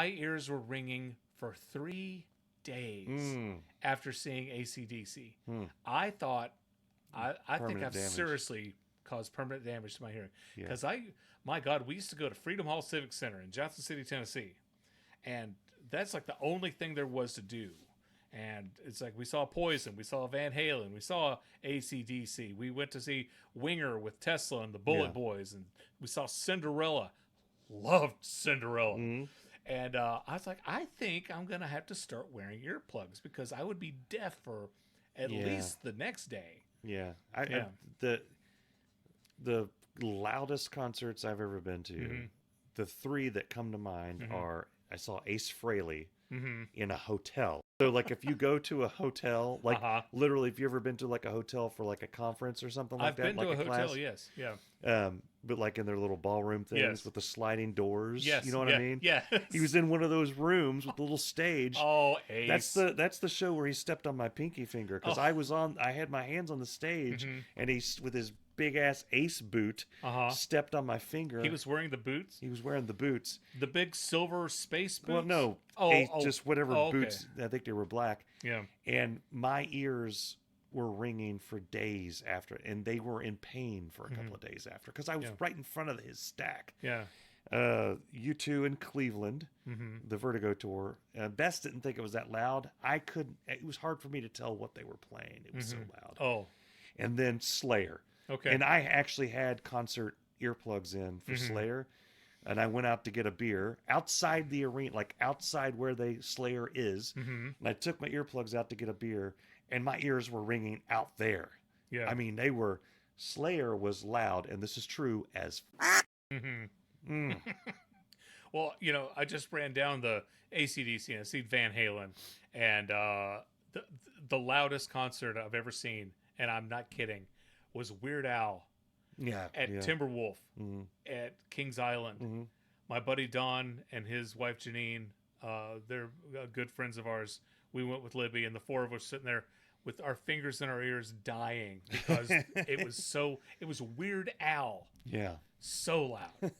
my ears were ringing for 3 days after seeing AC/DC. I thought, I think I've seriously caused permanent damage to my hearing. Because my God, we used to go to Freedom Hall Civic Center in Johnson City, Tennessee. And that's like the only thing there was to do. And it's like we saw Poison, we saw Van Halen, we saw AC/DC. We went to see Winger with Tesla and the Bullet Boys, and we saw Cinderella. Loved Cinderella. And I was like, I think I'm going to have to start wearing earplugs because I would be deaf for at least the next day. Yeah. The loudest concerts I've ever been to, the 3 that come to mind are, I saw Ace Frehley in a hotel. So, like, if you go to a hotel, like, literally, if you ever been to, like, a hotel for, like, a conference or something like that, I've been like to a hotel, class, yes, but, like, in their little ballroom things with the sliding doors, you know what I mean? Yes. He was in one of those rooms with the little stage. Oh, Ace. That's the show where he stepped on my pinky finger, because I had my hands on the stage, and he, with his big-ass Ace boot, stepped on my finger. He was wearing the boots? He was wearing the boots. The big silver space boots? Well, no. Just whatever boots. I think they were black. Yeah. And my ears were ringing for days after, and they were in pain for a couple of days after, because I was right in front of his stack. Yeah. U2 in Cleveland, the Vertigo tour. Best didn't think it was that loud. It was hard for me to tell what they were playing. It was so loud. Oh. And then Slayer. Okay. And I actually had concert earplugs in for Slayer, and I went out to get a beer outside the arena, like outside where the Slayer is. And I took my earplugs out to get a beer, and my ears were ringing out there. Yeah. I mean, Slayer was loud, and this is true as Well, I just ran down the AC/DC and I see Van Halen, and the loudest concert I've ever seen, and I'm not kidding, was Weird Al at Timberwolf at Kings Island. My buddy Don and his wife Janine, they're good friends of ours. We went with Libby, and the 4 of us sitting there with our fingers in our ears dying because it was Weird Al. Yeah. So loud.